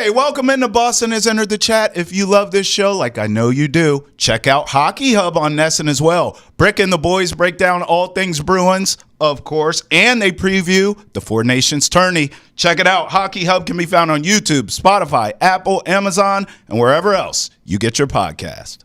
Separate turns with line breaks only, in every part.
Hey, welcome into Boston has entered the chat. If you love this show, like I know you do, check out Hockey Hub on Nesson as well. Brick and the boys break down all things Bruins, of course, and they preview the Four Nations tourney. Check it out. Hockey Hub can be found on YouTube, Spotify, Apple, Amazon, and wherever else you get your podcast.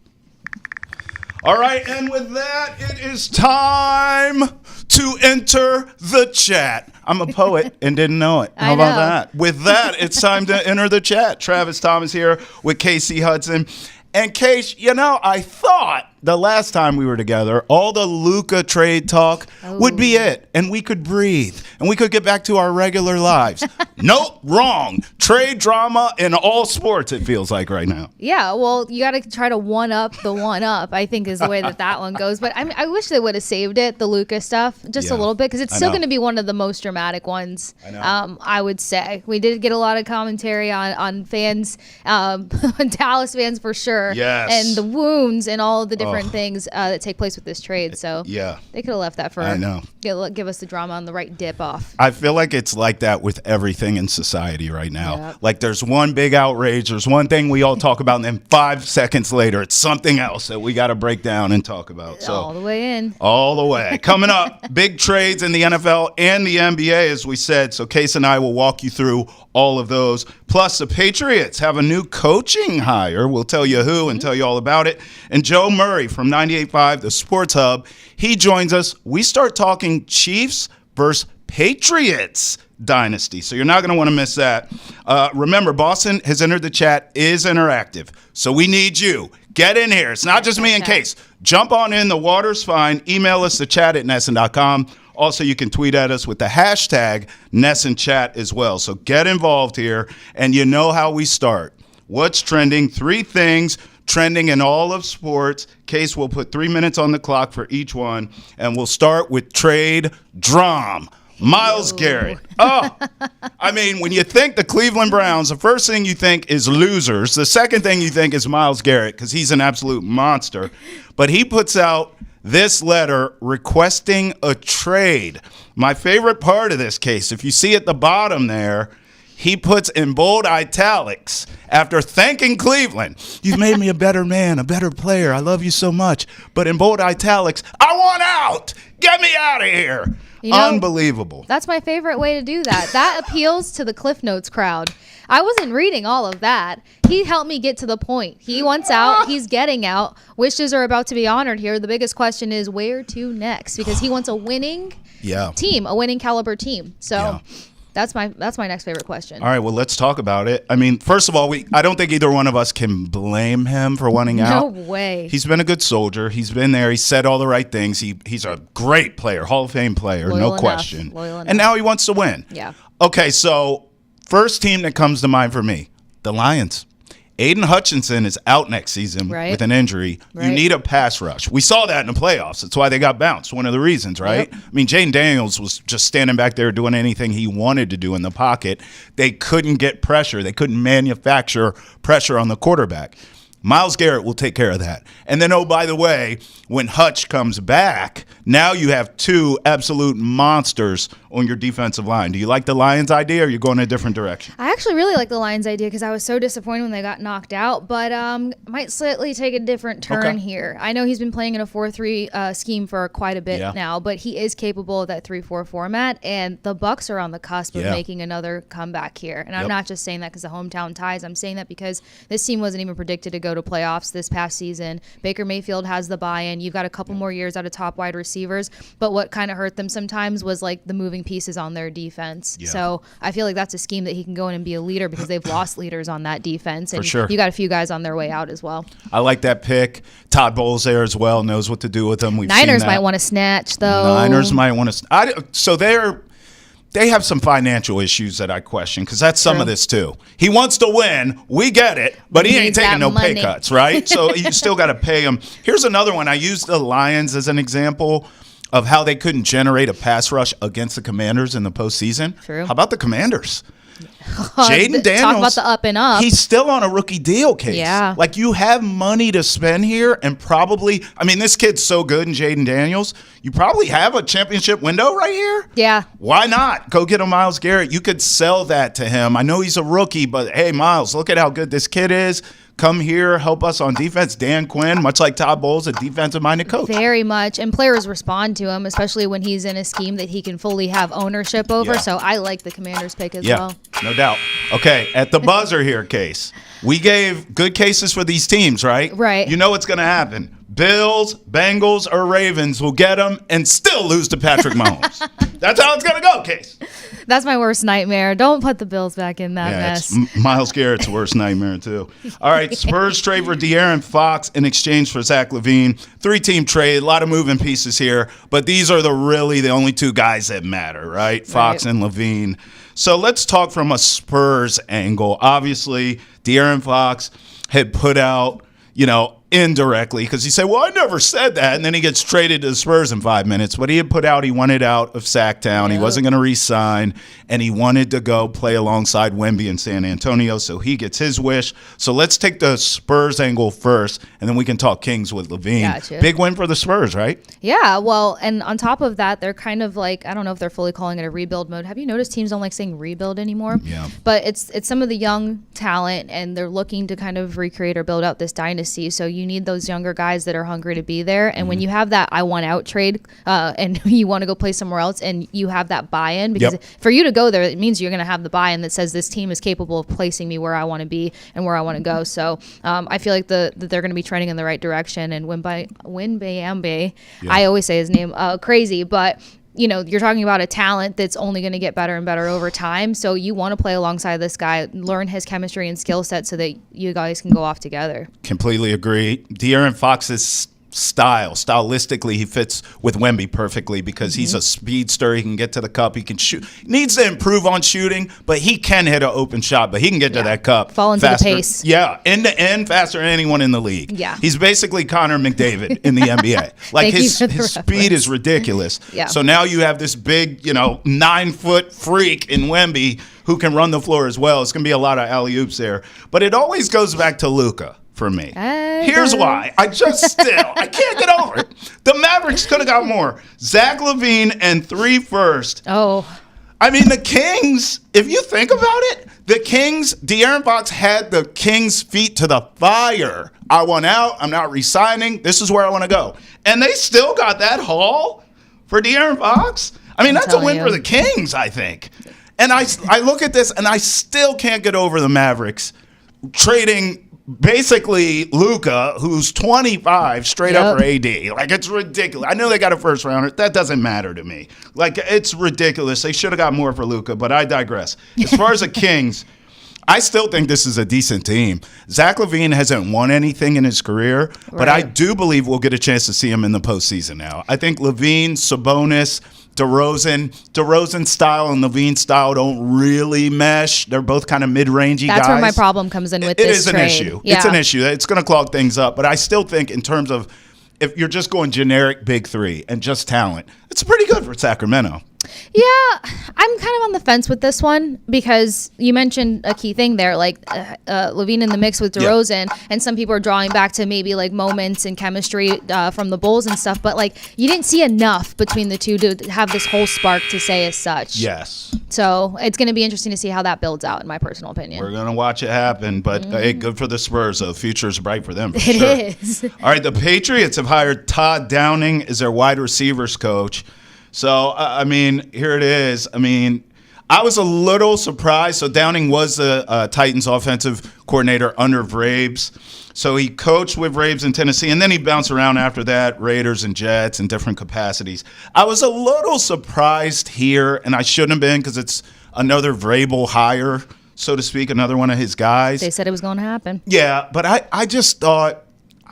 All right, and with that, it is time to enter the chat. I'm a poet and didn't know it. How about that? With that, it's time to enter the chat. Travis Thomas here with Kasey Hudson. And Case, I thought the last time we were together, all the Luka trade talk would be it. And we could breathe. And we could get back to our regular lives. Nope, wrong. Trade drama in all sports, it feels like right now.
Yeah, well, you got to try to one-up the one-up, I think is the way that one goes. But I wish they would have saved it, the Luka stuff, just a little bit, because it's still going to be one of the most dramatic ones, I would say. We did get a lot of commentary on fans, on Dallas fans for sure.
Yes.
And the wounds and all of the different things that take place with this trade. So they could have left that for give us the drama on the right dip off.
I feel like it's like that with everything in society right now. Yep. Like there's one big outrage, there's one thing we all talk about, and then 5 seconds later, it's something else that we got to break down and talk about. So
all the way in.
All the way. Coming up, big trades in the NFL and the NBA, as we said. So Case and I will walk you through all of those. Plus, the Patriots have a new coaching hire. We'll tell you who and tell you all about it. And Joe Murray from 98.5, the Sports Hub, he joins us. We start talking Chiefs versus Patriots dynasty. So you're not going to want to miss that. Remember, Boston has entered the chat, is interactive. So we need you. Get in here. It's not just me and Case. Jump on in. The water's fine. Email us, the chat at Nesson.com. Also, you can tweet at us with the hashtag NessonChat as well. So get involved here, and you know how we start. What's trending? 3 things trending in all of sports. Case will put 3 minutes on the clock for each one, and we'll start with trade drum. Myles Garrett. When you think the Cleveland Browns, the first thing you think is losers. The second thing you think is Myles Garrett because he's an absolute monster. But he puts out this letter requesting a trade. My favorite part of this case, if you see at the bottom there, he puts in bold italics after thanking Cleveland. You've made me a better man, a better player. I love you so much. But in bold italics, I want out. Get me out of here. Unbelievable.
That's my favorite way to do that. That appeals to the Cliff Notes crowd. I wasn't reading all of that. He helped me get to the point. He wants out. He's getting out. Wishes are about to be honored here. The biggest question is where to next, because he wants a winning team, a winning caliber team. So that's my next favorite question.
All right, well, let's talk about it. I mean, first of all, I don't think either one of us can blame him for wanting out.
No way.
He's been a good soldier. He's been there. He said all the right things. He's a great player, Hall of Fame player, no question. And now he wants to win.
Yeah.
Okay, so first team that comes to mind for me, the Lions. Aiden Hutchinson is out next season with an injury. Right. You need a pass rush. We saw that in the playoffs. That's why they got bounced. One of the reasons, right? Yep. I mean, Jaden Daniels was just standing back there doing anything he wanted to do in the pocket. They couldn't get pressure. They couldn't manufacture pressure on the quarterback. Myles Garrett will take care of that. And then, oh, by the way, when Hutch comes back, now you have 2 absolute monsters on your defensive line. Do you like the Lions idea, or are you going in a different direction?
I actually really like the Lions idea because I was so disappointed when they got knocked out, but might slightly take a different turn here. I know he's been playing in a 4-3 scheme for quite a bit now, but he is capable of that 3-4 format, and the Bucs are on the cusp of making another comeback here. And I'm not just saying that because of hometown ties. I'm saying that because this team wasn't even predicted to go to playoffs this past season. Baker Mayfield has the buy-in. You've got a couple more years out of top wide receivers, but what kind of hurt them sometimes was like the moving pieces on their defense. So I feel like that's a scheme that he can go in and be a leader because they've lost leaders on that defense. And you got a few guys on their way out as well.
I like that pick. Todd Bowles there as well, knows what to do with them.
Niners might want to snatch, though.
Niners might want to. So they have some financial issues that I question, because that's some of this too. He wants to win. We get it, but he ain't taking no pay cuts, right? So you still got to pay him. Here's another one. I used the Lions as an example of how they couldn't generate a pass rush against the Commanders in the postseason.
True.
How about the Commanders? Jaden Daniels.
Talk about the up and up.
He's still on a rookie deal, Case.
Yeah.
Like, you have money to spend here, and probably, I mean, this kid's so good in Jaden Daniels. You probably have a championship window right here.
Yeah.
Why not? Go get a Myles Garrett. You could sell that to him. I know he's a rookie, but hey, Myles, look at how good this kid is. Come here, help us on defense. Dan Quinn, much like Todd Bowles, a defensive-minded coach.
Very much. And players respond to him, especially when he's in a scheme that he can fully have ownership over.
Yeah.
So I like the Commanders pick as well.
No doubt. Okay, at the buzzer here, Case. We gave good cases for these teams, right?
Right.
You know what's going to happen. Bills, Bengals, or Ravens will get them and still lose to Patrick Mahomes. That's how it's going to go, Case.
That's my worst nightmare. Don't put the Bills back in that mess.
Myles Garrett's worst nightmare, too. All right, Spurs trade for De'Aaron Fox in exchange for Zach LaVine. 3-team trade, a lot of moving pieces here, but these are the only two guys that matter, right? Fox and LaVine. So let's talk from a Spurs angle. Obviously, De'Aaron Fox had put out, indirectly, because he said, well, I never said that. And then he gets traded to the Spurs in 5 minutes. But he had put out he wanted out of Sacktown. Yep. He wasn't going to re-sign, and he wanted to go play alongside Wemby in San Antonio, so he gets his wish. So let's take the Spurs angle first, and then we can talk Kings with LaVine.
Gotcha.
Big win for the Spurs, right?
Yeah, well, and on top of that, they're kind of like, I don't know if they're fully calling it a rebuild mode. Have you noticed teams don't like saying rebuild anymore?
Yeah.
But it's some of the young talent, and they're looking to kind of recreate or build out this dynasty. So you need those younger guys that are hungry to be there. And when you have that I want out trade and you want to go play somewhere else, and you have that buy-in, because for you to go there, it means you're going to have the buy-in that says this team is capable of placing me where I want to be and where I want to go. So I feel like that they're going to be trending in the right direction. And Wembyambe, I always say his name crazy, but you're talking about a talent that's only going to get better and better over time. So you want to play alongside this guy, learn his chemistry and skill set so that you guys can go off together. Completely
agree. De'Aaron Fox's stylistically, he fits with Wemby perfectly because he's a speedster. He can get to the cup. He can shoot. Needs to improve on shooting, but he can hit an open shot. But he can get to that cup.
Fall into
faster.
the pace.
Yeah, end to end, faster than anyone in the league.
Yeah.
He's basically Connor McDavid in the NBA. Like his speed is ridiculous.
Yeah.
So now you have this big, 9-foot freak in Wemby who can run the floor as well. It's going to be a lot of alley-oops there. But it always goes back to Luka. For me. Here's why. I can't get over it. The Mavericks could have got more. Zach LaVine and 3 first.
Oh.
I mean, the Kings, if you think about it, the Kings, De'Aaron Fox had the Kings' feet to the fire. I want out. I'm not re-signing. This is where I want to go. And they still got that haul for De'Aaron Fox. I mean, that's a win for the Kings, I think. And I look at this, and I still can't get over the Mavericks trading basically Luka, who's 25, straight up for AD. Like, it's ridiculous. I know they got a first rounder. That doesn't matter to me. Like, it's ridiculous. They should have got more for Luka, but I digress. As far as the Kings, I still think this is a decent team. Zach LaVine hasn't won anything in his career, but I do believe we'll get a chance to see him in the postseason now. I think LaVine, Sabonis, DeRozan style and LaVine style don't really mesh. They're both kind of mid-rangey guys.
That's where my problem comes in with this
trade. It is an issue.
Yeah.
It's an issue. It's going to clog things up. But I still think in terms of if you're just going generic big three and just talent, it's pretty good for Sacramento.
Yeah, I'm kind of on the fence with this one because you mentioned a key thing there, like LaVine in the mix with DeRozan, and some people are drawing back to maybe like moments and chemistry from the Bulls and stuff, but like you didn't see enough between the two to have this whole spark to say as such.
Yes.
So it's going to be interesting to see how that builds out, in my personal opinion.
We're going to watch it happen, but hey, good for the Spurs. The future's bright for them.
It is.
All right, the Patriots have hired Todd Downing as their wide receivers coach. So, I mean, here it is. I mean, I was a little surprised. So Downing was the Titans offensive coordinator under Vrabes. So he coached with Vrabes in Tennessee, and then he bounced around after that, Raiders and Jets in different capacities. I was a little surprised here, and I shouldn't have been because it's another Vrabel hire, so to speak, another one of his guys.
They said it was going to happen.
Yeah, but I just thought,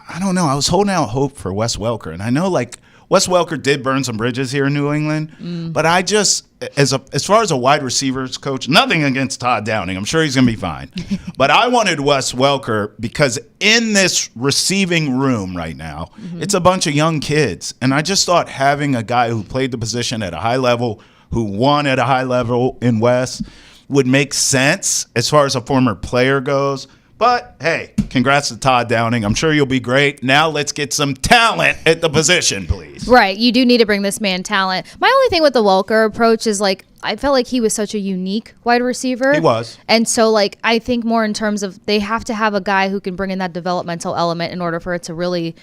I don't know, I was holding out hope for Wes Welker. And I know, like, Wes Welker did burn some bridges here in New England, but I just, as far as a wide receivers coach, nothing against Todd Downing. I'm sure he's going to be fine. But I wanted Wes Welker because in this receiving room right now, it's a bunch of young kids. And I just thought having a guy who played the position at a high level, who won at a high level in Wes, would make sense as far as a former player goes. But, hey, congrats to Todd Downing. I'm sure you'll be great. Now let's get some talent at the position, please.
Right. You do need to bring this man talent. My only thing with the Welker approach is, like, I felt like he was such a unique wide receiver.
He was.
And so, like, I think more in terms of they have to have a guy who can bring in that developmental element in order for it to really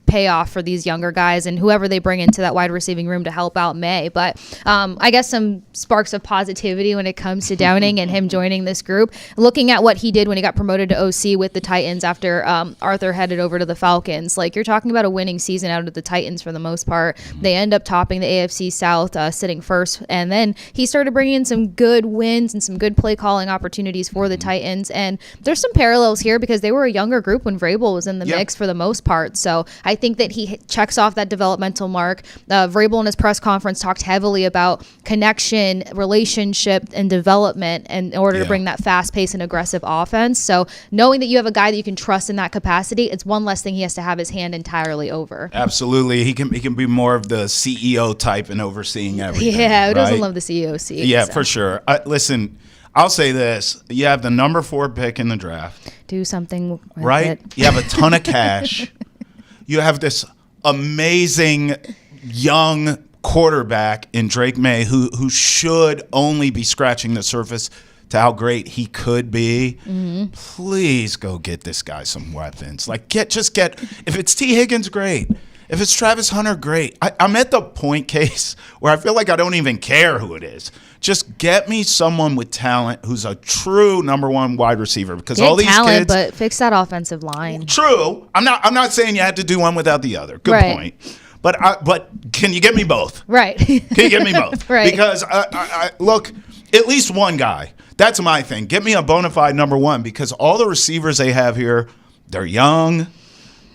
pay off for these younger guys, and whoever they bring into that wide receiving room to help out may. But I guess some sparks of positivity when it comes to Downing and him joining this group. Looking at what he did when he got promoted to OC with the Titans after Arthur headed over to the Falcons, like, you're talking about a winning season out of the Titans for the most part. They end up topping the AFC South, sitting first, and then he started bringing in some good wins and some good play calling opportunities for the Titans. And there's some parallels here because they were a younger group when Vrabel was in the mix for the most part. So I think that he checks off that developmental mark. Vrabel in his press conference talked heavily about connection, relationship, and development in order to bring that fast-paced and aggressive offense. So knowing that you have a guy that you can trust in that capacity, it's one less thing he has to have his hand entirely over.
Absolutely. He can be more of the CEO type and overseeing everything.
Yeah, who doesn't love the CEO seat?
Yeah,
so.
for sure. Listen, I'll say this. You have the number 4 pick in the draft.
Do something with
right?
it.
You have a ton of cash. You have this amazing young quarterback in Drake May who should only be scratching the surface to how great he could be. Mm-hmm. Please go get this guy some weapons. Like, just get if it's T. Higgins, great. If it's Travis Hunter, great. I'm at the point, Case, where I feel like I don't even care who it is. Just get me someone with talent who's a true number 1 wide receiver, because all these
talent,
kids.
But fix that offensive line.
True. I'm not saying you had to do one without the other. Good point. But can you get me both?
Right.
Can you get me both?
Right.
Because I look, at least one guy. That's my thing. Get me a bona fide number 1, because all the receivers they have here, they're young.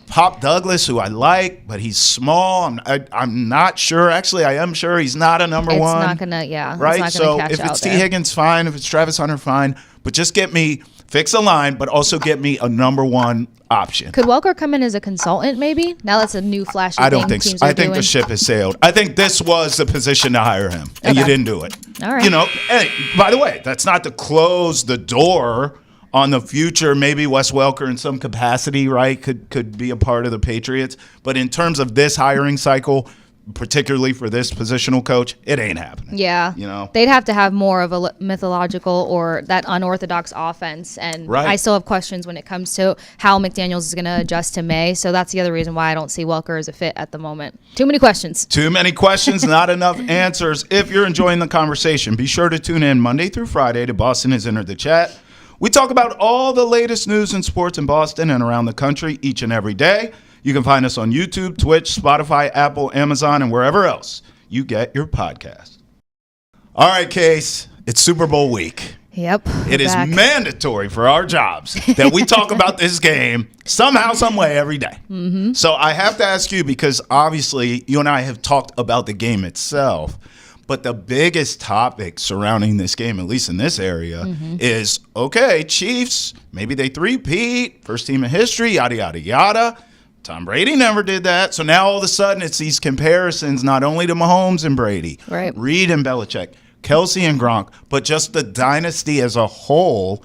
Pop Douglas, who I like, but he's small. I'm not sure. Actually, I am sure he's not a number 1.
It's not gonna,
right?
It's not gonna catch
if it's
out
T.
there.
Higgins, fine. If it's Travis Hunter, fine. But just fix a line, but also get me a number 1 option.
Could Welker come in as a consultant, maybe? Now that's a new flashy thing.
I don't think so. I think the ship has sailed. I think this was the position to hire him, and you didn't do it.
All right.
You know, hey, by the way, that's not to close the door on the future. Maybe Wes Welker in some capacity, right, could be a part of the Patriots. But in terms of this hiring cycle, particularly for this positional coach, it ain't happening.
Yeah.
You know?
They'd have to have more of a mythological or that unorthodox offense. And I still have questions when it comes to how McDaniels is going to adjust to May. So that's the other reason why I don't see Welker as a fit at the moment. Too many questions.
Too many questions, not enough answers. If you're enjoying the conversation, be sure to tune in Monday through Friday to Boston Has Entered the Chat. We talk about all the latest news and sports in Boston and around the country each and every day. You can find us on YouTube, Twitch, Spotify, Apple, Amazon, and wherever else you get your podcast. All right, Case, it's Super Bowl week.
Yep.
It is mandatory for our jobs that we talk about this game somehow, some way, every day. Mm-hmm. So I have to ask you, because obviously you and I have talked about the game itself, but the biggest topic surrounding this game, at least in this area, is, okay, Chiefs, maybe they three-peat, first team in history, yada, yada, yada. Tom Brady never did that. So now all of a sudden it's these comparisons not only to Mahomes and Brady, Reid and Belichick, Kelce and Gronk, but just the dynasty as a whole.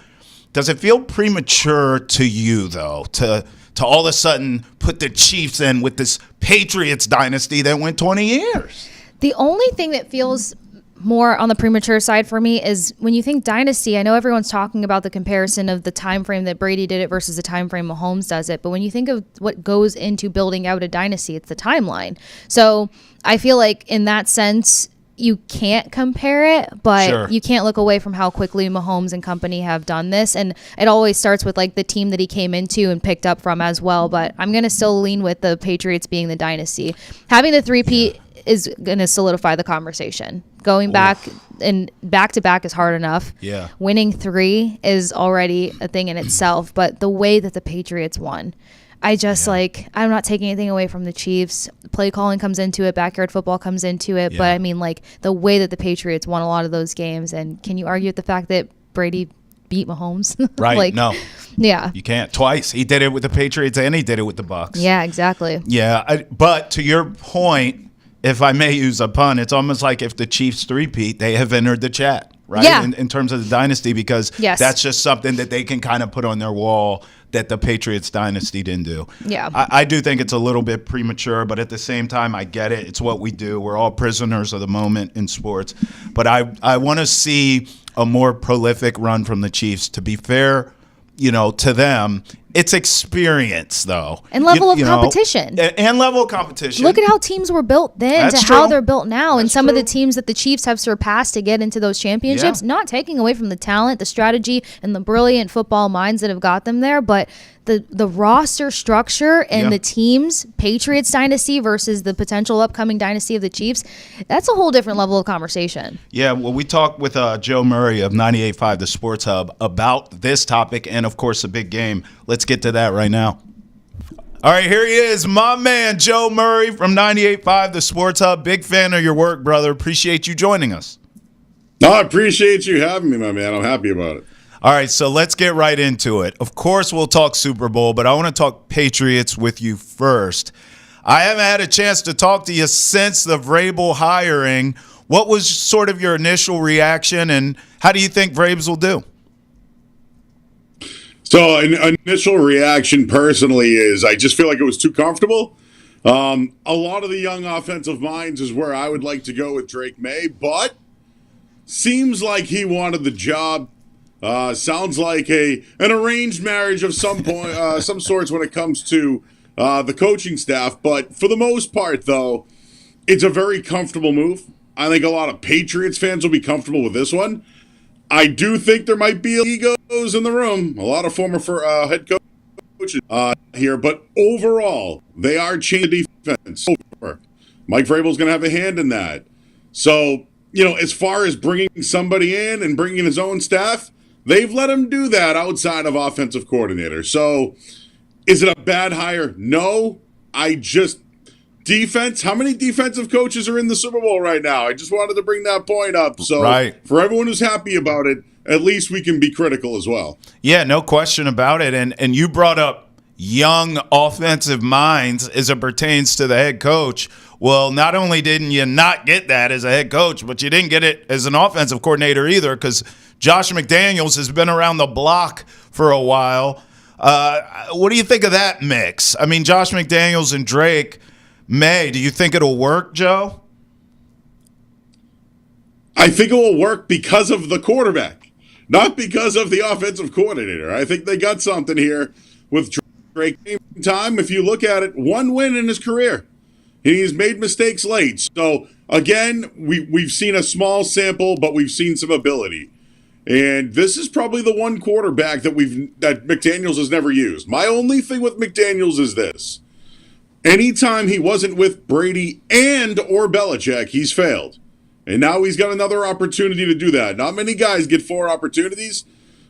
Does it feel premature to you, though, to all of a sudden put the Chiefs in with this Patriots dynasty that went 20 years?
The only thing that feels more on the premature side for me is when you think dynasty, I know everyone's talking about the comparison of the time frame that Brady did it versus the time frame Mahomes does it. But when you think of what goes into building out a dynasty, it's the timeline. So I feel like in that sense, you can't compare it, but you can't look away from how quickly Mahomes and company have done this. And it always starts with like the team that he came into and picked up from as well. But I'm going to still lean with the Patriots being the dynasty. Having the three-peat is going to solidify the conversation. Going back and back-to-back is hard enough.
Yeah.
Winning 3 is already a thing in itself. But the way that the Patriots won, I just I'm not taking anything away from the Chiefs. Play calling comes into it. Backyard football comes into it. Yeah. But I mean, like the way that the Patriots won a lot of those games. And can you argue with the fact that Brady beat Mahomes?
Right. No.
Yeah.
You can't. Twice. He did it with the Patriots and he did it with the Bucs.
Yeah, exactly.
Yeah. But to your point, if I may use a pun, it's almost like if the Chiefs three-peat, they have entered the chat. right?
Yeah.
In terms of the dynasty, because
Yes.
that's just something that they can kind of put on their wall that the Patriots dynasty didn't do.
Yeah.
I do think it's a little bit premature, but at the same time, I get it. It's what we do. We're all prisoners of the moment in sports. But I want to see a more prolific run from the Chiefs. To be fair, to them, it's experience, though.
And level of competition.
And level of competition.
Look at how teams were built then
That's
to
true.
how they're built now. And
That's
some of the
true.
teams that the Chiefs have surpassed to get into those championships, not taking away from the talent, the strategy, and the brilliant football minds that have got them there, but the roster structure and the teams, Patriots dynasty versus the potential upcoming dynasty of the Chiefs, that's a whole different level of conversation.
Yeah, well, we talked with Joe Murray of 98.5 The Sports Hub about this topic and, of course, the big game. Let's get to that right now. All right, here he is, my man, Joe Murray from 98.5 The Sports Hub. Big fan of your work, brother. Appreciate you joining us.
No, I appreciate you having me, my man. I'm happy about it.
All right, so let's get right into it. Of course, we'll talk Super Bowl, but I want to talk Patriots with you first. I haven't had a chance to talk to you since the Vrabel hiring. What was sort of your initial reaction, and how do you think Vrabes will do?
So, an initial reaction personally is I just feel like it was too comfortable. A lot of the young offensive minds is where I would like to go with Drake May, but seems like he wanted the job. Sounds like an arranged marriage of some sorts when it comes to the coaching staff. But for the most part, though, it's a very comfortable move. I think a lot of Patriots fans will be comfortable with this one. I do think there might be egos in the room. A lot of former head coaches here. But overall, they are changing the defense. Mike Vrabel's going to have a hand in that. So, as far as bringing somebody in and bringing his own staff, they've let him do that outside of offensive coordinator. So, is it a bad hire? No. Defense, how many defensive coaches are in the Super Bowl right now? I just wanted to bring that point up. So, For everyone who's happy about it, at least we can be critical as well.
Yeah, no question about it. And you brought up young offensive minds as it pertains to the head coach. Well, not only didn't you not get that as a head coach, but you didn't get it as an offensive coordinator either, because Josh McDaniels has been around the block for a while. What do you think of that mix? I mean, Josh McDaniels and Drake May, do you think it'll work, Joe?
I think it will work because of the quarterback, not because of the offensive coordinator. I think they got something here with Drake. Time, if you look at it, one win in his career. He's made mistakes late. So, again, we've seen a small sample, but we've seen some ability. And this is probably the one quarterback that McDaniels has never used. My only thing with McDaniels is this. Anytime he wasn't with Brady or Belichick, he's failed. And now he's got another opportunity to do that. Not many guys get 4 opportunities,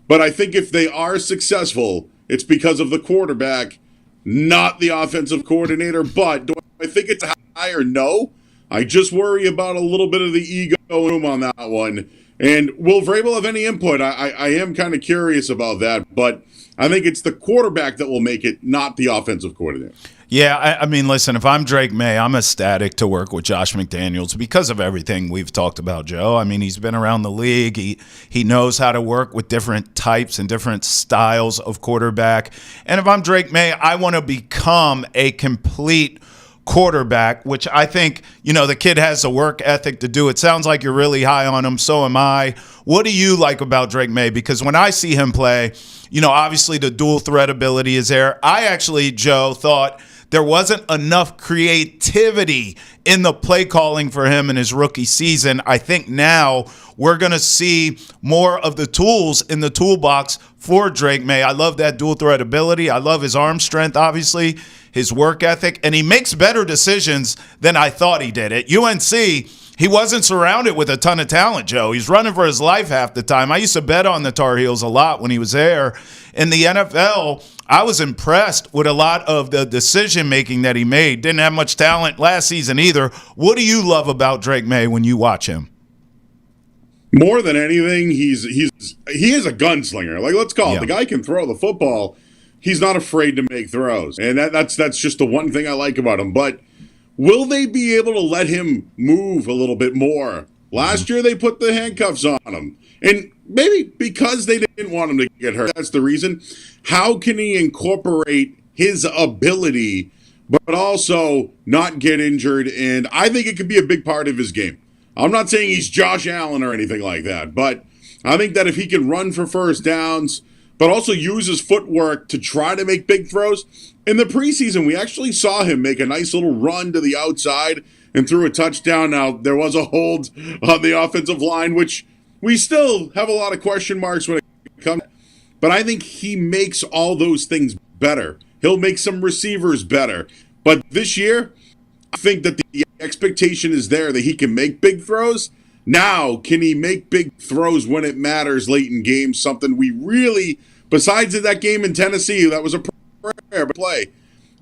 but I think if they are successful, it's because of the quarterback, not the offensive coordinator. But do I think it's a hire? No. I just worry about a little bit of the ego room on that one. And will Vrabel have any input? I am kind of curious about that, but I think it's the quarterback that will make it, not the offensive coordinator.
Yeah, I mean, listen, if I'm Drake May, I'm ecstatic to work with Josh McDaniels because of everything we've talked about, Joe. I mean, he's been around the league. He knows how to work with different types and different styles of quarterback. And if I'm Drake May, I want to become a complete quarterback, which I think, the kid has the work ethic to do. It sounds like you're really high on him. So am I. What do you like about Drake May? Because when I see him play, obviously the dual threat ability is there. I actually, Joe, thought there wasn't enough creativity in the play calling for him in his rookie season. I think now we're going to see more of the tools in the toolbox for Drake May. I love that dual threat ability. I love his arm strength, obviously, his work ethic, and he makes better decisions than I thought he did. At UNC, he wasn't surrounded with a ton of talent, Joe. He's running for his life half the time. I used to bet on the Tar Heels a lot when he was there. In the NFL, I was impressed with a lot of the decision-making that he made. Didn't have much talent last season either. What do you love about Drake May when you watch him?
More than anything, he is a gunslinger. Like, let's call it. The guy can throw the football. He's not afraid to make throws. And that's just the one thing I like about him. But will they be able to let him move a little bit more? Last year they put the handcuffs on him. And maybe because they didn't want him to get hurt, that's the reason. How can he incorporate his ability, but also not get injured? And I think it could be a big part of his game. I'm not saying he's Josh Allen or anything like that, but I think that if he can run for first downs, but also use his footwork to try to make big throws. In the preseason, we actually saw him make a nice little run to the outside and threw a touchdown. Now, there was a hold on the offensive line, which we still have a lot of question marks when it comes. But I think he makes all those things better. He'll make some receivers better. But this year, I think that the expectation is there that he can make big throws. Now, can he make big throws when it matters late in games? Something we really, besides that game in Tennessee, that was a prayer play.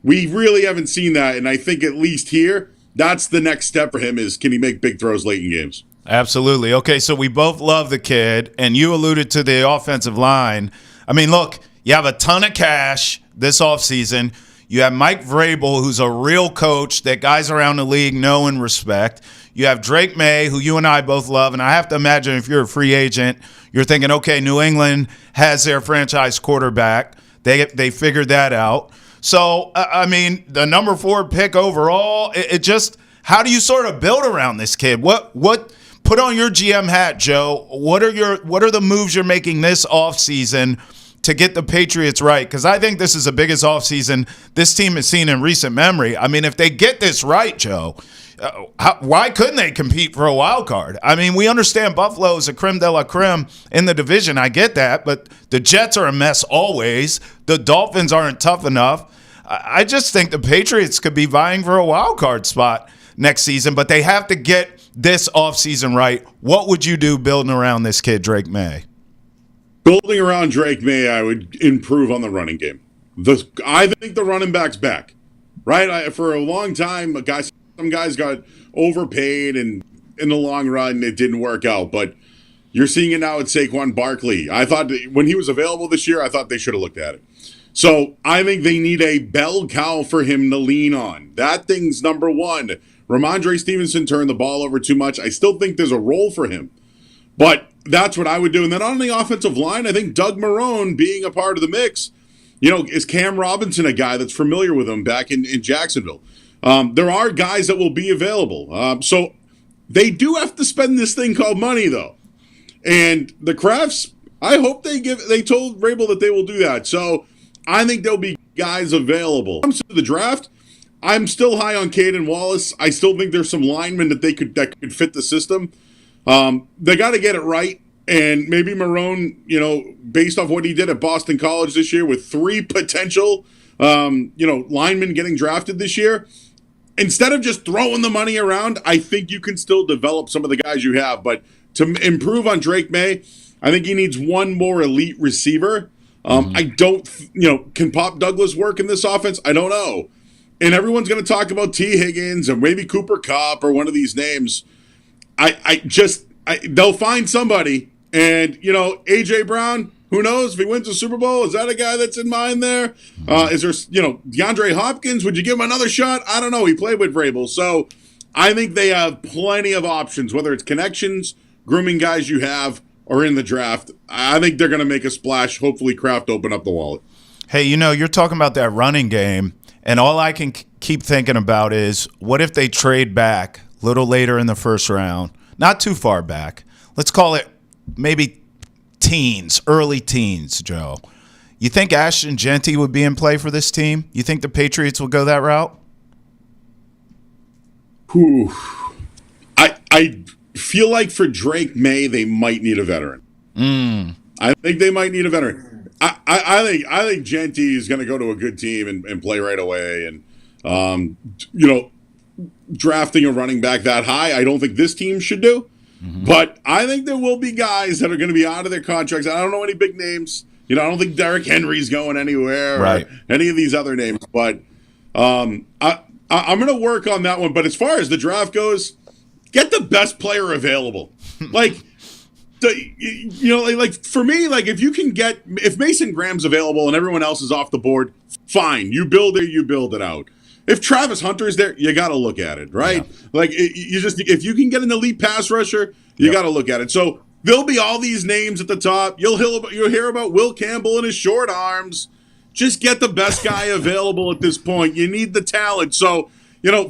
We really haven't seen that, and I think at least here, that's the next step for him is can he make big throws late in games?
Absolutely. Okay, so we both love the kid, and you alluded to the offensive line. I mean, look, you have a ton of cash this offseason. You have Mike Vrabel, who's a real coach that guys around the league know and respect. You have Drake May, who you and I both love. And I have to imagine if you're a free agent, you're thinking, okay, New England has their franchise quarterback. They figured that out. So, I mean, the number 4 pick overall, it just – how do you sort of build around this kid? What put on your GM hat, Joe. What are the moves you're making this offseason to get the Patriots right? Because I think this is the biggest offseason this team has seen in recent memory. I mean, if they get this right, Joe, why couldn't they compete for a wild card? I mean, we understand Buffalo is a creme de la creme in the division. I get that, but the Jets are a mess always. The Dolphins aren't tough enough. I just think the Patriots could be vying for a wild card spot next season, but they have to get this offseason right. What would you do building around this kid, Drake May?
Building around Drake May, I would improve on the running game. I think the running back's back, right? For a long time, some guys got overpaid, and in the long run, it didn't work out. But you're seeing it now with Saquon Barkley. I thought when he was available this year, I thought they should have looked at it. So I think they need a bell cow for him to lean on. That thing's number one. Ramondre Stevenson turned the ball over too much. I still think there's a role for him. But that's what I would do. And then on the offensive line, I think Doug Marrone being a part of the mix, is Cam Robinson a guy that's familiar with him back in Jacksonville? There are guys that will be available. So they do have to spend this thing called money, though. And the Crafts, I hope they told Vrabel that they will do that. So I think there'll be guys available. When it comes to the draft, I'm still high on Caden Wallace. I still think there's some linemen that could fit the system. They got to get it right. And maybe Marrone, based off what he did at Boston College this year with 3 potential, linemen getting drafted this year, instead of just throwing the money around, I think you can still develop some of the guys you have. But to improve on Drake May, I think he needs one more elite receiver. I don't, can Pop Douglas work in this offense? I don't know. And everyone's going to talk about T. Higgins or maybe Cooper Kupp or one of these names. They'll find somebody. And, A.J. Brown, who knows if he wins the Super Bowl? Is that a guy that's in mind there? Is there, DeAndre Hopkins? Would you give him another shot? I don't know. He played with Vrabel. So I think they have plenty of options, whether it's connections, grooming guys you have, or in the draft. I think they're going to make a splash. Hopefully Kraft open up the wallet.
Hey, you're talking about that running game, and all I can keep thinking about is what if they trade back a little later in the first round, not too far back. Let's call it maybe early teens, Joe. You think Ashton Genty would be in play for this team? You think the Patriots will go that route?
I feel like for Drake May, they might need a veteran. I think they might need a veteran. I think Genty is going to go to a good team and play right away. And, drafting a running back that high, I don't think this team should do. But I think there will be guys that are going to be out of their contracts. I don't know any big names. I don't think Derrick Henry's going anywhere or any of these other names. But I'm going to work on that one. But as far as the draft goes, get the best player available. Like for me, if Mason Graham's available and everyone else is off the board, fine. You build it out. If Travis Hunter's there, you got to look at it, right? Yeah. If you can get an elite pass rusher, you got to look at it. So There'll be all these names at the top. You'll hear about Will Campbell and his short arms. Just get the best guy available at this point. You need the talent. So,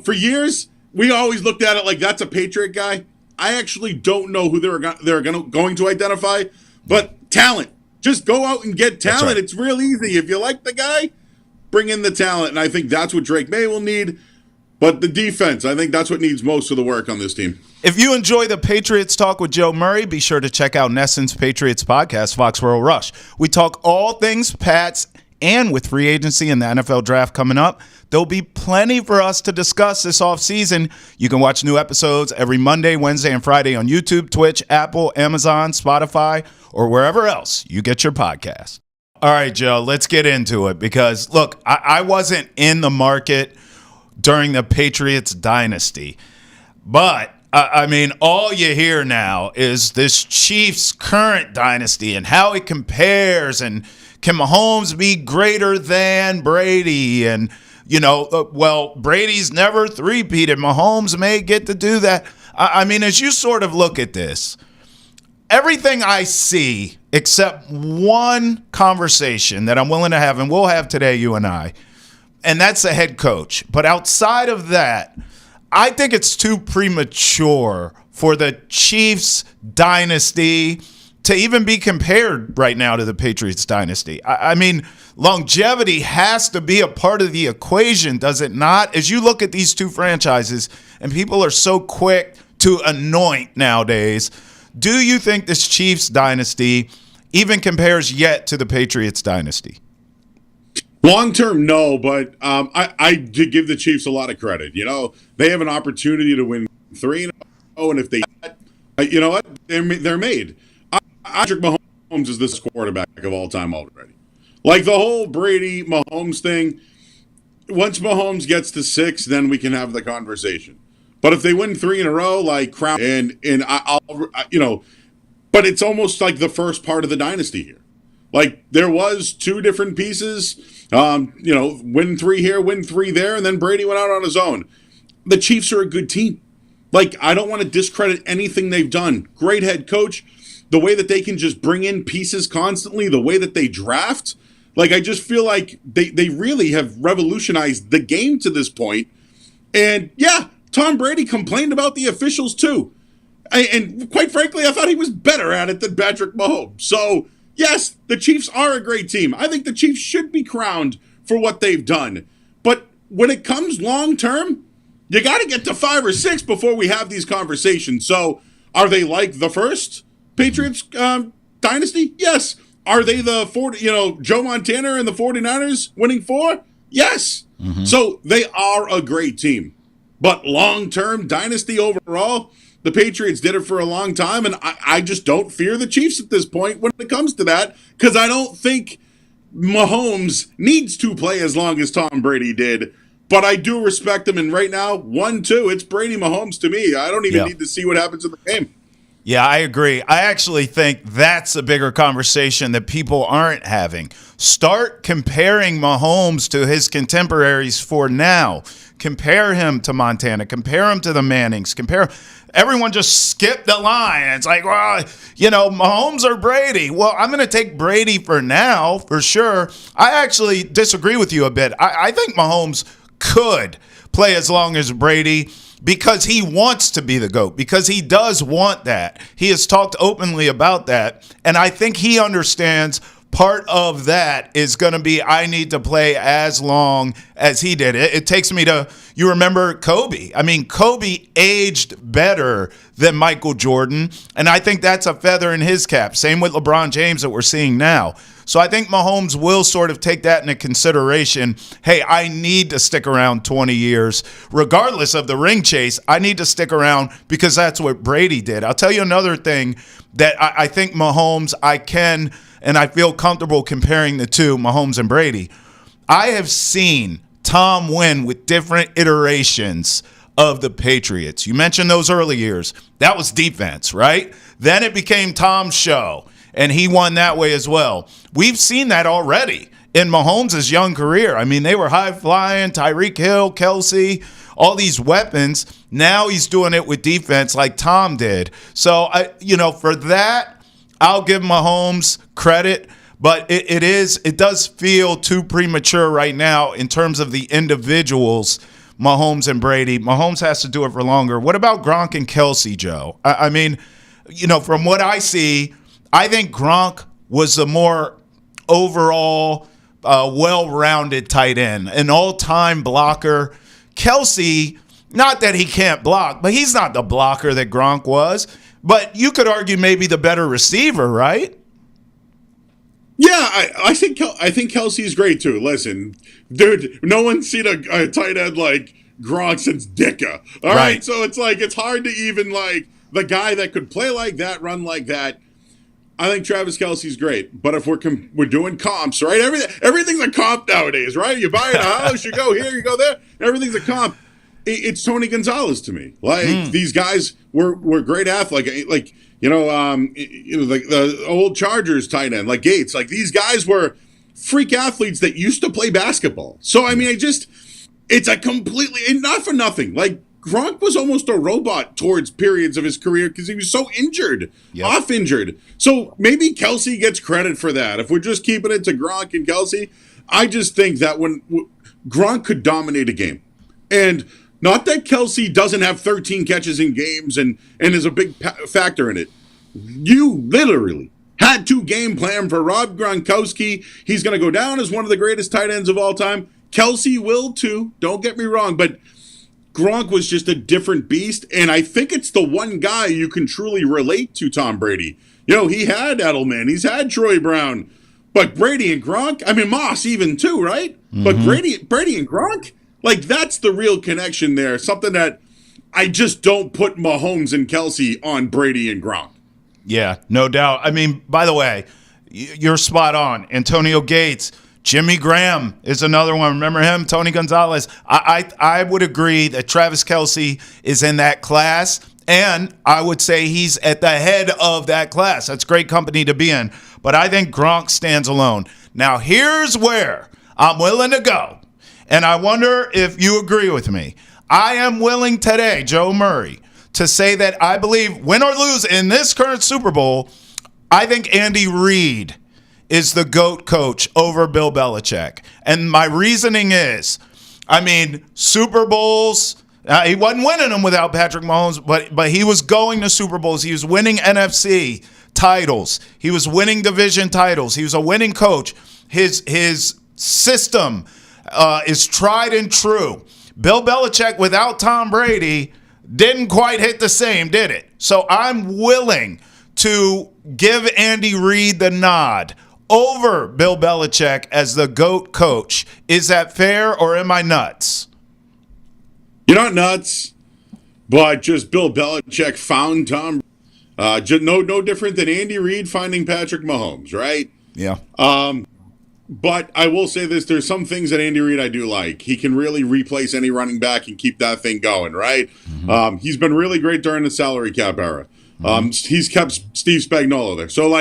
for years, we always looked at it like that's a Patriot guy. I actually don't know who they're going to identify, but talent. Just go out and get talent. Right. It's real easy. If you like the guy, bring in the talent. And I think that's what Drake May will need. But the defense, I think that's what needs most of the work on this team.
If you enjoy the Patriots Talk with Joe Murray, be sure to check out Nesson's Patriots podcast, Foxborough Rush. We talk all things Pats, and with free agency and the NFL draft coming up, there'll be plenty for us to discuss this offseason. You can watch new episodes every Monday, Wednesday, and Friday on YouTube, Twitch, Apple, Amazon, Spotify, or wherever else you get your podcast. All right, Joe, let's get into it because, look, I wasn't in the market during the Patriots dynasty, but all you hear now is this Chiefs current dynasty and how it compares, and can Mahomes be greater than Brady? And, Brady's never three-peated. Mahomes may get to do that. As you sort of look at this, everything I see except one conversation that I'm willing to have, and we'll have today, you and I, and that's the head coach. But outside of that, I think it's too premature for the Chiefs dynasty to even be compared right now to the Patriots dynasty. Longevity has to be a part of the equation, does it not? As you look at these two franchises, and people are so quick to anoint nowadays, do you think this Chiefs dynasty even compares yet to the Patriots dynasty?
Long term, no, but I did give the Chiefs a lot of credit. They have an opportunity to win 3-0, and if they, you know what, they're made. Patrick Mahomes is the quarterback of all time already. Like the whole Brady Mahomes thing, once Mahomes gets to 6, then we can have the conversation. But if they win 3 in a row, like crown, and I'll but it's almost like the first part of the dynasty here. Like there was 2 different pieces, win 3 here, win 3 there, and then Brady went out on his own. The Chiefs are a good team. Like I don't want to discredit anything they've done. Great head coach. The way that they can just bring in pieces constantly, the way that they draft, like I just feel like they really have revolutionized the game to this point. And yeah, Tom Brady complained about the officials too. And quite frankly, I thought he was better at it than Patrick Mahomes. So yes, the Chiefs are a great team. I think the Chiefs should be crowned for what they've done. But when it comes long term, you got to get to 5 or 6 before we have these conversations. So are they like the first Patriots dynasty? Yes. Are they the Joe Montana and the 49ers winning 4? Yes. Mm-hmm. So they are a great team. But long-term dynasty overall, the Patriots did it for a long time, and I just don't fear the Chiefs at this point when it comes to that, because I don't think Mahomes needs to play as long as Tom Brady did. But I do respect him, and right now, 1-2, it's Brady Mahomes to me. I don't even need to see what happens in the game.
Yeah, I agree. I actually think that's a bigger conversation that people aren't having. Start comparing Mahomes to his contemporaries for now. Compare him to Montana. Compare him to the Mannings. Everyone just skipped the line. It's like, well, Mahomes or Brady. Well, I'm going to take Brady for now, for sure. I actually disagree with you a bit. I think Mahomes could play as long as Brady, because he wants to be the GOAT, because he does want that. He has talked openly about that, and I think he understands part of that is going to be I need to play as long as he did. It takes me to, you remember Kobe. Kobe aged better than Michael Jordan, and I think that's a feather in his cap. Same with LeBron James that we're seeing now. So I think Mahomes will sort of take that into consideration. Hey, I need to stick around 20 years. Regardless of the ring chase, I need to stick around because that's what Brady did. I'll tell you another thing that I think Mahomes, and I feel comfortable comparing the two, Mahomes and Brady. I have seen Tom win with different iterations of the Patriots. You mentioned those early years. That was defense, right? Then it became Tom's show, and he won that way as well. We've seen that already in Mahomes' young career. They were high-flying, Tyreek Hill, Kelce, all these weapons. Now he's doing it with defense like Tom did. So, for that, I'll give Mahomes credit. But it does feel too premature right now in terms of the individuals, Mahomes and Brady. Mahomes has to do it for longer. What about Gronk and Kelce, Joe? I mean, from what I see, I think Gronk was the more overall well-rounded tight end, an all-time blocker. Kelce, not that he can't block, but he's not the blocker that Gronk was. But you could argue maybe the better receiver, right?
Yeah, I think Kelce's great too. Listen, dude, no one's seen a tight end like Gronk since Dicka. All right, so it's hard to even the guy that could play like that, run like that. I think Travis Kelce's great, but if we're doing comps, right? Everything's a comp nowadays, right? You buy a house, you go here, you go there. Everything's a comp. It's Tony Gonzalez to me. These guys were great athletes, the old Chargers tight end, like Gates. These guys were freak athletes that used to play basketball. So, I mean, it's a completely, and not for nothing. Gronk was almost a robot towards periods of his career because he was so injured, off injured. So maybe Kelce gets credit for that. If we're just keeping it to Gronk and Kelce, I just think that when Gronk could dominate a game, and not that Kelce doesn't have 13 catches in games and is a big factor in it. You literally had to game plan for Rob Gronkowski. He's going to go down as one of the greatest tight ends of all time. Kelce will too, don't get me wrong, but Gronk was just a different beast, and I think it's the one guy you can truly relate to Tom Brady. He had Edelman, he's had Troy Brown, but Brady and Gronk, I mean Moss even too, right? Mm-hmm. But Brady and Gronk, that's the real connection there. Something that I just don't put Mahomes and Kelce on Brady and Gronk.
Yeah, no doubt. I mean, by the way, you're spot on. Antonio Gates, Jimmy Graham is another one. Remember him? Tony Gonzalez. I would agree that Travis Kelce is in that class, and I would say he's at the head of that class. That's great company to be in. But I think Gronk stands alone. Now, here's where I'm willing to go. And I wonder if you agree with me. I am willing today, Joe Murray, to say that I believe, win or lose in this current Super Bowl, I think Andy Reid is the GOAT coach over Bill Belichick. And my reasoning is, Super Bowls, he wasn't winning them without Patrick Mahomes, but he was going to Super Bowls. He was winning NFC titles. He was winning division titles. He was a winning coach. His system is tried and true. Bill Belichick without Tom Brady didn't quite hit the same, did it? So I'm willing to give Andy Reid the nod over Bill Belichick as the GOAT coach. Is that fair, or am I nuts?
You're not nuts, but just Bill Belichick found Tom. No different than Andy Reid finding Patrick Mahomes, right?
Yeah.
But I will say this, there's some things that Andy Reid I do like. He can really replace any running back and keep that thing going, right? Mm-hmm. He's been really great during the salary cap era. Mm-hmm. He's kept Steve Spagnuolo there. So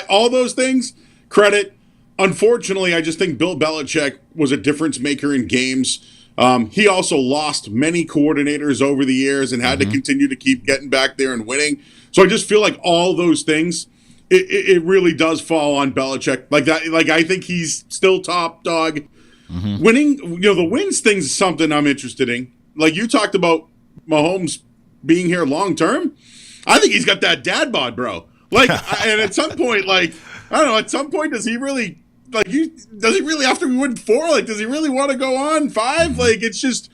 all those things, credit. Unfortunately, I just think Bill Belichick was a difference maker in games. He also lost many coordinators over the years and had to continue to keep getting back there and winning. So I just feel like all those things, it really does fall on Belichick. I think he's still top dog. Mm-hmm. Winning, the wins thing is something I'm interested in. You talked about Mahomes being here long term. I think he's got that dad bod, bro. And at some point, I don't know, at some point, does he really, after we win 4, does he really want to go on 5? It's just,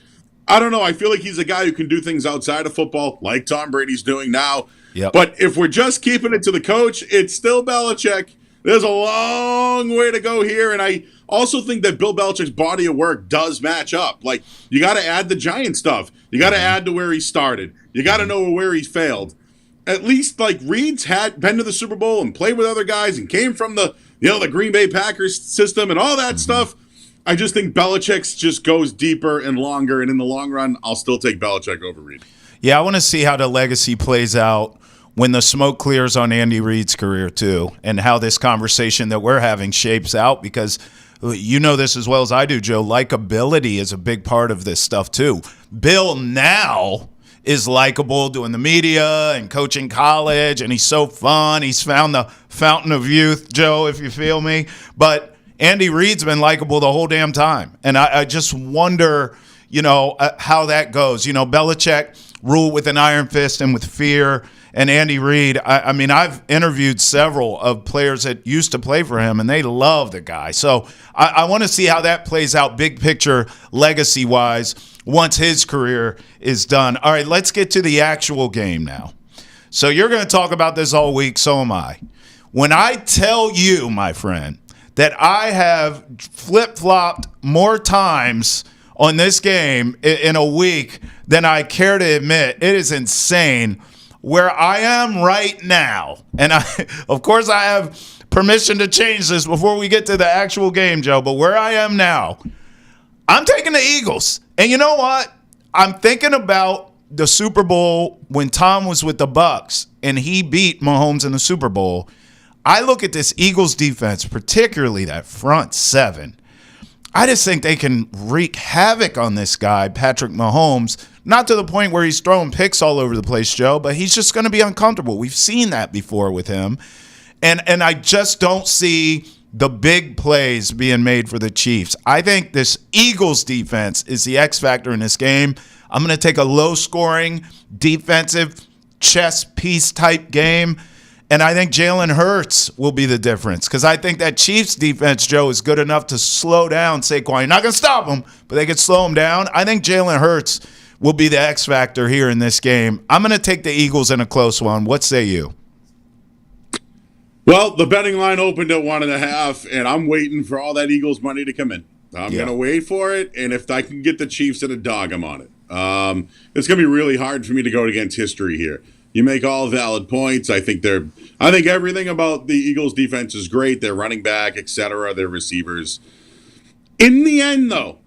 I don't know. I feel like he's a guy who can do things outside of football, like Tom Brady's doing now. Yep. But if we're just keeping it to the coach, it's still Belichick. There's a long way to go here. And I also think that Bill Belichick's body of work does match up. You got to add the Giant stuff. You got to add to where he started. You got to know where he failed. At least, Reid's had been to the Super Bowl and played with other guys and came from the Green Bay Packers system and all that stuff. I just think Belichick's just goes deeper and longer. And in the long run, I'll still take Belichick over Reid.
Yeah, I want to see how the legacy plays out when the smoke clears on Andy Reid's career too, and how this conversation that we're having shapes out, because you know this as well as I do, Joe, likability is a big part of this stuff too. Bill now is likable doing the media and coaching college, and he's so fun. He's found the fountain of youth, Joe, if you feel me. But Andy Reid's been likable the whole damn time. And I just wonder, how that goes. Belichick ruled with an iron fist and with fear. And Andy Reid, I mean, I've interviewed several of players that used to play for him, and they love the guy. So I want to see how that plays out big picture, legacy-wise, once his career is done. All right, let's get to the actual game now. So you're going to talk about this all week, so am I. When I tell you, my friend, that I have flip-flopped more times on this game in a week than I care to admit, it is insane where I am right now. And of course I have permission to change this before we get to the actual game, Joe, but where I am now, I'm taking the Eagles. And you know what? I'm thinking about the Super Bowl when Tom was with the Bucs and he beat Mahomes in the Super Bowl. I look at this Eagles defense, particularly that front seven. I just think they can wreak havoc on this guy, Patrick Mahomes, not to the point where he's throwing picks all over the place, Joe, but he's just going to be uncomfortable. We've seen that before with him. And I just don't see the big plays being made for the Chiefs. I think this Eagles defense is the X factor in this game. I'm going to take a low-scoring, defensive, chess piece type game, and I think Jalen Hurts will be the difference because I think that Chiefs defense, Joe, is good enough to slow down Saquon. You're not going to stop him, but they could slow him down. I think Jalen Hurts will be the X factor here in this game. I'm going to take the Eagles in a close one. What say you?
Well, the betting line opened at 1.5, and I'm waiting for all that Eagles money to come in. I'm going to wait for it, and if I can get the Chiefs at a dog, I'm on it. It's going to be really hard for me to go against history here. You make all valid points. I think everything about the Eagles defense is great. Their running back, etc., their receivers. In the end, though,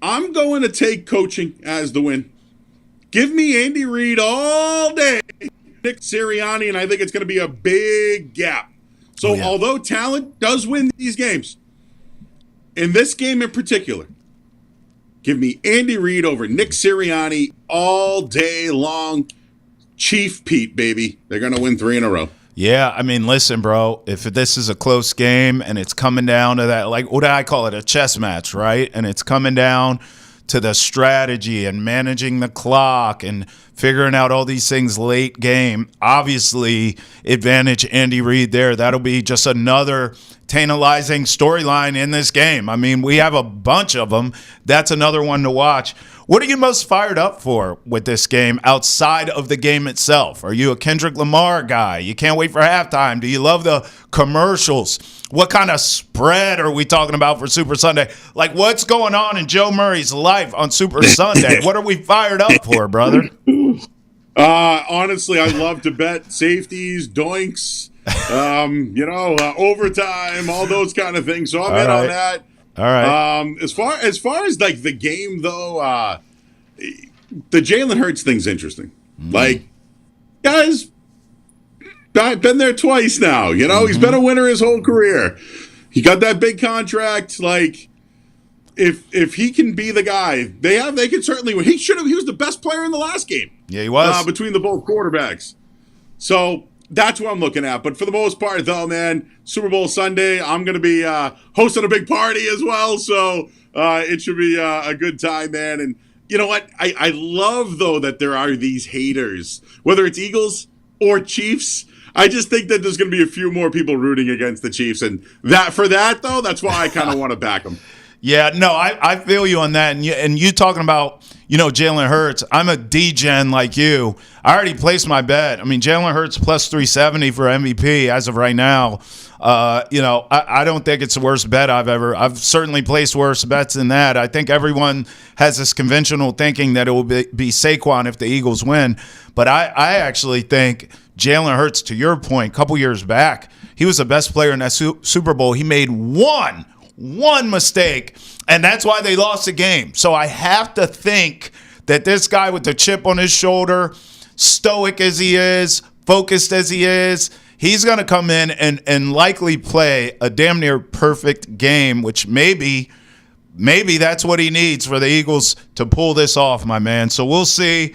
I'm going to take coaching as the win. Give me Andy Reid all day. Nick Sirianni, and I think it's going to be a big gap. So although talent does win these games, in this game in particular, give me Andy Reid over Nick Sirianni all day long. Chief Pete, baby. They're going to win 3 in a row.
Yeah, I mean, listen, bro, if this is a close game and it's coming down to that, like, what do I call it, a chess match, right? And it's coming down to the strategy and managing the clock and figuring out all these things late game. Obviously, advantage Andy Reid there. That'll be just another tantalizing storyline in this game. I mean, we have a bunch of them. That's another one to watch. What are you most fired up for with this game outside of the game itself? Are you a Kendrick Lamar guy? You can't wait for halftime. Do you love the commercials? What kind of spread are we talking about for Super Sunday? Like, what's going on in Joe Murray's life on Super Sunday? What are we fired up for, brother?
Honestly, I love to bet safeties, doinks, overtime, all those kind of things. So I'm in on that.
All right.
As far as like the game though, the Jalen Hurts thing's interesting. Like, guys, I've been there twice now. He's been a winner his whole career. He got that big contract. Like, if he can be the guy, they could certainly win. He was the best player in the last game.
Yeah, he was
between the both quarterbacks. So that's what I'm looking at. But for the most part, though, man, Super Bowl Sunday, I'm going to be hosting a big party as well. So it should be a good time, man. And you know what? I love, though, that there are these haters, whether it's Eagles or Chiefs. I just think that there's going to be a few more people rooting against the Chiefs. And that's why I kind of want to back them.
Yeah, no, I feel you on that. And you talking about, Jalen Hurts. I'm a D-gen like you. I already placed my bet. I mean, Jalen Hurts plus 370 for MVP as of right now. I don't think it's the worst bet I've certainly placed worse bets than that. I think everyone has this conventional thinking that it will be Saquon if the Eagles win. But I actually think Jalen Hurts, to your point, a couple years back, he was the best player in that Super Bowl. He made one mistake, and that's why they lost the game. So I have to think that this guy with the chip on his shoulder, stoic as he is, focused as he is, he's going to come in and likely play a damn near perfect game, which maybe that's what he needs for the Eagles to pull this off, my man. So we'll see.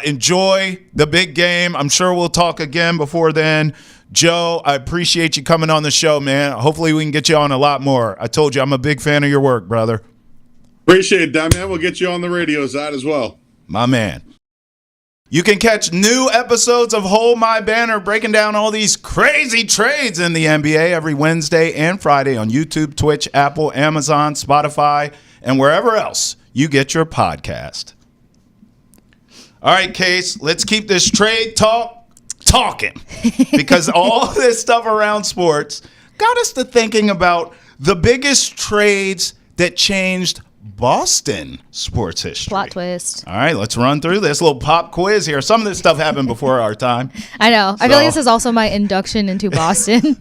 Enjoy the big game. I'm sure we'll talk again before then. Joe, I appreciate you coming on the show, man. Hopefully we can get you on a lot more. I told you I'm a big fan of your work, brother.
Appreciate it, Damian. We'll get you on the radio side as well.
My man. You can catch new episodes of Hold My Banner breaking down all these crazy trades in the NBA every Wednesday and Friday on YouTube, Twitch, Apple, Amazon, Spotify, and wherever else you get your podcast. All right, Case, let's keep this trade talk talking because all this stuff around sports got us to thinking about the biggest trades that changed Boston sports history.
Plot twist.
All right, let's run through this little pop quiz here. Some of this stuff happened before our time.
I know. I feel like this is also my induction into Boston.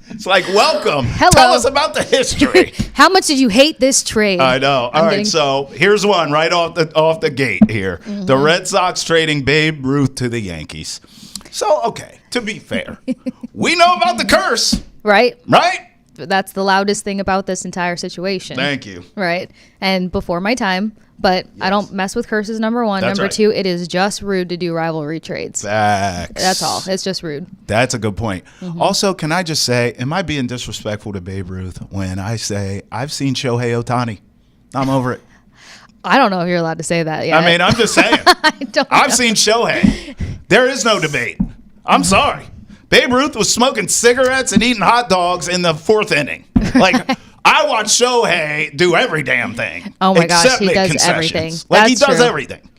It's like, welcome.
Hello.
Tell us about the history.
How much did you hate this trade?
I know. All right, so here's one right off the gate here. Mm-hmm. The Red Sox trading Babe Ruth to the Yankees. So, okay, to be fair, we know about the curse.
Right?
Right?
That's the loudest thing about this entire situation.
Thank you.
Right. And before my time, but yes. I don't mess with curses, number one.
That's
number
right.
two, it is just rude to do rivalry trades.
Facts.
That's all. It's just rude.
That's a good point. Mm-hmm. Also, can I just say, am I being disrespectful to Babe Ruth when I say I've seen Shohei Ohtani? I'm over it.
I don't know if you're allowed to say that yet.
I mean, I'm just saying. I've seen Shohei. There is no debate. I'm sorry. Babe Ruth was smoking cigarettes and eating hot dogs in the fourth inning. Like, I watch Shohei do every damn thing.
Oh, my gosh. He does everything.
Like, he does everything.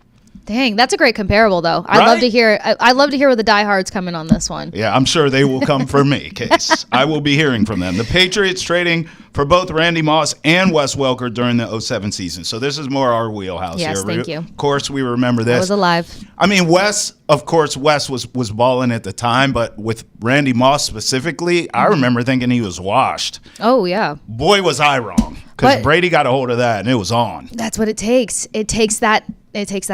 Dang, that's a great comparable, though. I'd love to hear. I'd love to hear what the diehards come in on this one.
Yeah, I'm sure they will come for me, Case. I will be hearing from them. The Patriots trading for both Randy Moss and Wes Welker during the 2007 season. So this is more our wheelhouse here.
Yes, thank you.
Of course, we remember this.
I was alive.
I mean, Wes was balling at the time, but with Randy Moss specifically, I remember thinking he was washed.
Oh, yeah.
Boy, was I wrong. Because Brady got a hold of that, and it was on.
That's what it takes. It takes that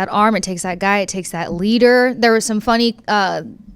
arm. It takes that guy. It takes that leader. There was some funny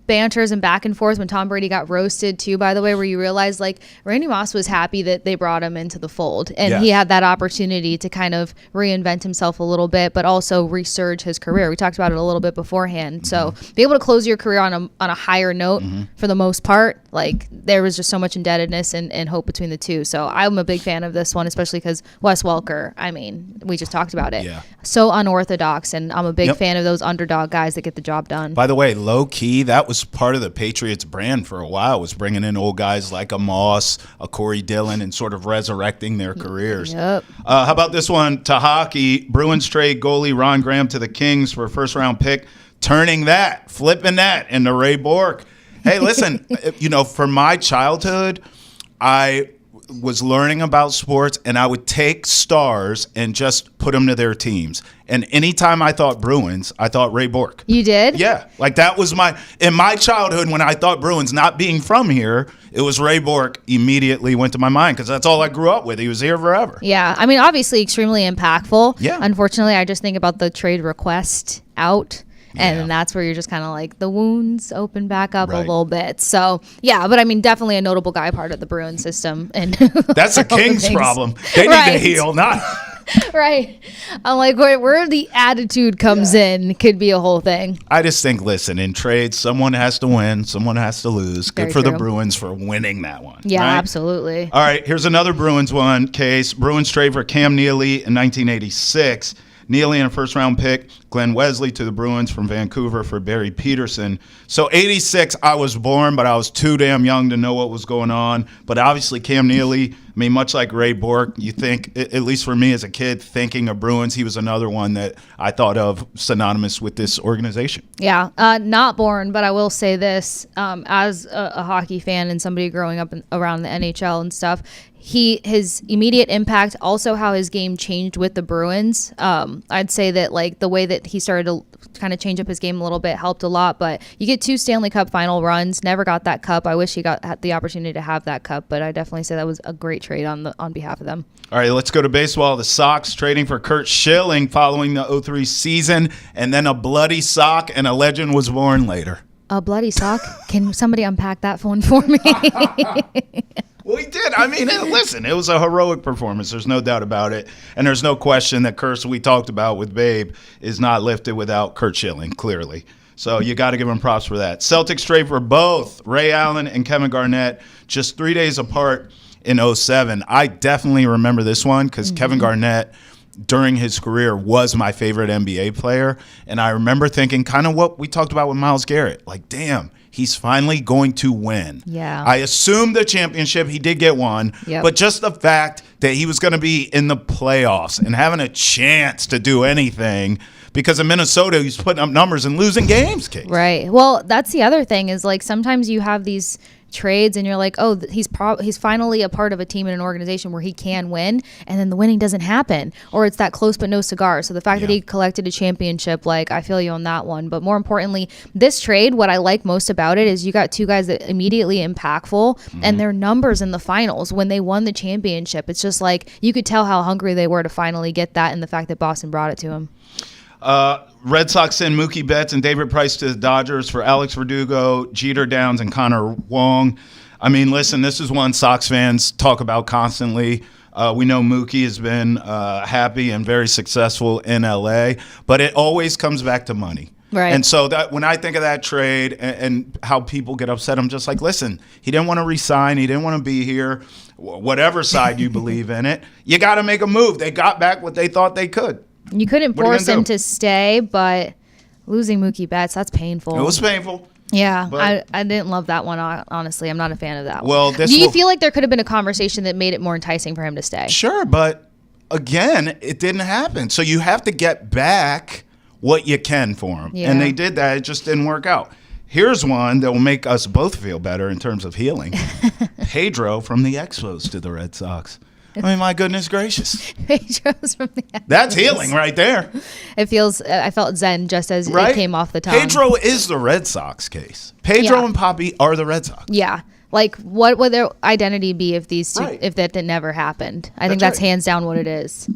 banters and back and forth when Tom Brady got roasted too, by the way, where you realize like Randy Moss was happy that they brought him into the fold and he had that opportunity to kind of reinvent himself a little bit, but also resurge his career. We talked about it a little bit beforehand. So be able to close your career on a higher note for the most part, like there was just so much indebtedness and hope between the two. So I'm a big fan of this one, especially because Wes Welker, I mean, we just talked about it. Yeah. So unorthodox, and I'm a big fan of those underdog guys that get the job done.
By the way, low key, that was part of the Patriots brand for a while, was bringing in old guys like a Moss, a Corey Dillon, and sort of resurrecting their careers.
Yep.
How about this one to hockey? Bruins trade goalie Ron Graham to the Kings for a first-round pick, flipping that into Ray Bork. Hey, listen, for my childhood, I was learning about sports, and I would take stars and just put them to their teams. And anytime I thought Bruins, I thought Ray Bork.
You did?
Yeah. Like that was in my childhood when I thought Bruins, not being from here, it was Ray Bork immediately went to my mind because that's all I grew up with. He was here forever.
Yeah. I mean, obviously extremely impactful.
Yeah.
Unfortunately, I just think about the trade request out. And that's where you're just kind of like the wounds open back up a little bit. So, yeah, but I mean, definitely a notable guy part of the Bruins system. And
that's the Kings' problem. They need to heal, not.
Right. I'm like, where the attitude comes in could be a whole thing.
I just think, listen, in trades, someone has to win, someone has to lose. Good for the Bruins for winning that one.
Yeah, absolutely.
All right, here's another Bruins one case. Bruins trade for Cam Neely in 1986. Neely in a first-round pick, Glenn Wesley to the Bruins from Vancouver for Barry Peterson. So 86, I was born, but I was too damn young to know what was going on. But obviously Cam Neely, I mean, much like Ray Bork, you think, at least for me as a kid, thinking of Bruins, he was another one that I thought of synonymous with this organization.
Yeah, not born, but I will say this, as a hockey fan and somebody growing up around the NHL and stuff, his immediate impact, also how his game changed with the Bruins. I'd say that like the way that he started to kind of change up his game a little bit helped a lot. But you get 2 Stanley Cup final runs, never got that cup. I wish he had the opportunity to have that cup, but I definitely say that was a great trade on behalf of them.
All right, let's go to baseball. The Sox trading for Curt Schilling following the 2003 season, and then a bloody sock, and a legend was born later.
A bloody sock? Can somebody unpack that phone for me?
Well, he did. I mean, listen, it was a heroic performance. There's no doubt about it. And there's no question that curse we talked about with Babe is not lifted without Curt Schilling, clearly. So you got to give him props for that. Celtics trade for both Ray Allen and Kevin Garnett just 3 days apart in 2007. I definitely remember this one because Kevin Garnett, during his career, was my favorite NBA player. And I remember thinking kind of what we talked about with Myles Garrett. Like, damn, he's finally going to win.
Yeah.
I assumed the championship. He did get one.
Yep.
But just the fact that he was going to be in the playoffs and having a chance to do anything, because in Minnesota, he's putting up numbers and losing games, Kate.
Right. Well, that's the other thing is, like, sometimes you have these trades and you're like, oh, he's finally a part of a team and an organization where he can win, and then the winning doesn't happen, or it's that close but no cigar. So the fact that he collected a championship, like, I feel you on that one. But more importantly, this trade, what I like most about it is you got two guys that immediately impactful, and their numbers in the finals when they won the championship, it's just like you could tell how hungry they were to finally get that, and the fact that Boston brought it to him.
Red Sox send Mookie Betts and David Price to the Dodgers for Alex Verdugo, Jeter Downs, and Connor Wong. I mean, listen, this is one Sox fans talk about constantly. We know Mookie has been happy and very successful in L.A., but it always comes back to money.
Right.
And so that when I think of that trade and how people get upset, I'm just like, listen, he didn't want to resign. He didn't want to be here. Whatever side you believe in it, you got to make a move. They got back what they thought they could.
You couldn't force him to stay, but losing Mookie Betts, that's painful.
It was painful.
Yeah, I didn't love that one, honestly. I'm not a fan of that
one.
Do you feel like there could have been a conversation that made it more enticing for him to stay?
Sure, but again, it didn't happen. So you have to get back what you can for him. Yeah. And they did that. It just didn't work out. Here's one that will make us both feel better in terms of healing. Pedro from the Expos to the Red Sox. I mean, my goodness gracious.
Pedro's from the Expos.
That's healing right there.
It feels, I felt zen just as it came off the tongue.
Pedro is the Red Sox case. Pedro and Papi are the Red Sox.
Yeah. Like, what would their identity be if these two, if that never happened? I think that's hands down what it is.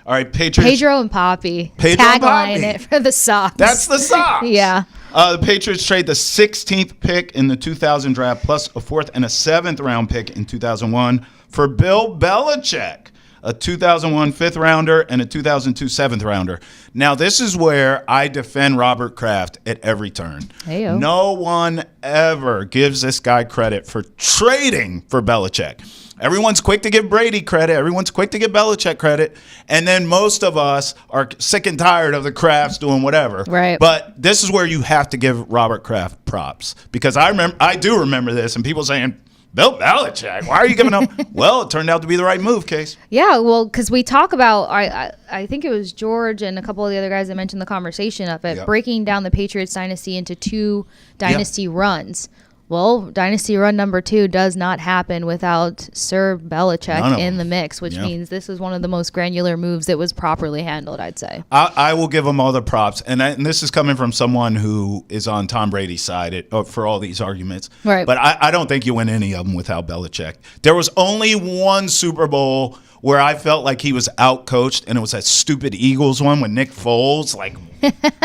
All right, Patriots.
Pedro and Papi.
Tagline
it for the Sox.
That's the Sox.
Yeah.
The Patriots trade the 16th pick in the 2000 draft plus a 4th and a 7th round pick in 2001 for Bill Belichick, a 2001 5th rounder and a 2002 7th rounder. Now, this is where I defend Robert Kraft at every turn.
Hey-o.
No one ever gives this guy credit for trading for Belichick. Everyone's quick to give Brady credit. Everyone's quick to give Belichick credit. And then most of us are sick and tired of the Krafts doing whatever.
Right.
But this is where you have to give Robert Kraft props. Because I do remember this, and people saying, Bill Belichick, why are you giving him? Well, it turned out to be the right move, Case.
Yeah, well, because we talk about, I think it was George and a couple of the other guys that mentioned the conversation of it, breaking down the Patriots dynasty into two dynasty runs. Well, dynasty run number 2 does not happen without Sir Belichick in the mix, which means this is one of the most granular moves that was properly handled, I'd say.
I will give him all the props. And this is coming from someone who is on Tom Brady's side for all these arguments.
Right.
But I don't think you win any of them without Belichick. There was only one Super Bowl where I felt like he was out-coached, and it was that stupid Eagles one with Nick Foles. Like,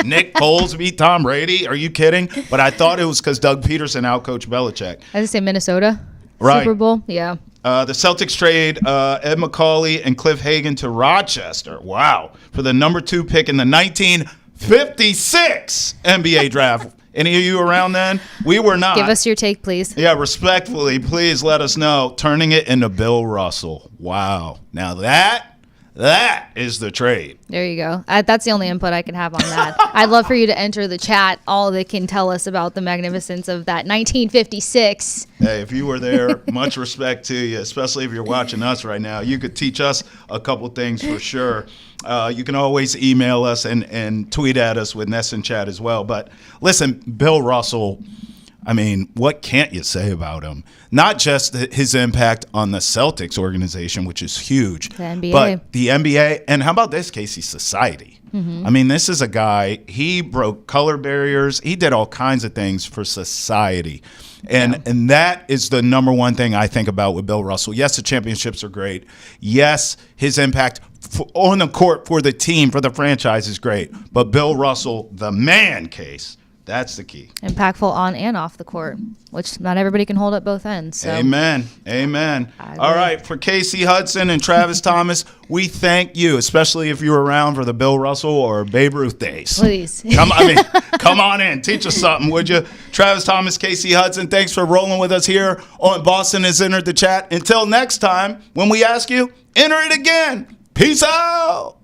Nick Foles beat Tom Brady? Are you kidding? But I thought it was because Doug Peterson out-coached Belichick.
I just say Minnesota
right.
Super Bowl. Yeah.
The Celtics trade Ed McCauley and Cliff Hagan to Rochester. Wow. For the number 2 pick in the 1956 NBA draft. Any of you around then? We were not.
Give us your take, please.
Yeah, respectfully, please let us know. Turning it into Bill Russell. Wow. Now that is the trade.
There you go. That's the only input I can have on that. I'd love for you to enter the chat, all that can tell us about the magnificence of that 1956.
Hey, if you were there, much respect to you, especially if you're watching us right now. You could teach us a couple things for sure. You can always email us and tweet at us with Ness and Chat as well. But listen, Bill Russell, I mean, what can't you say about him? Not just his impact on the Celtics organization, which is huge,
the NBA.
but the NBA. And how about this, Casey? Society. Mm-hmm. I mean, this is a guy, he broke color barriers. He did all kinds of things for society. And that is the number one thing I think about with Bill Russell. Yes, the championships are great. Yes, his impact on the court for the team, for the franchise is great. But Bill Russell, the man, Case, That's the key.
Impactful on and off the court, which not everybody can hold at both ends. So.
Amen. All right, for Kasey Hudson and Travis Thomas, we thank you, especially if you were around for the Bill Russell or Babe Ruth days.
Please.
Come on in. Teach us something, would you? Travis Thomas, Kasey Hudson, thanks for rolling with us here on Boston Has Entered the Chat. Until next time, when we ask you, enter it again. Peace out.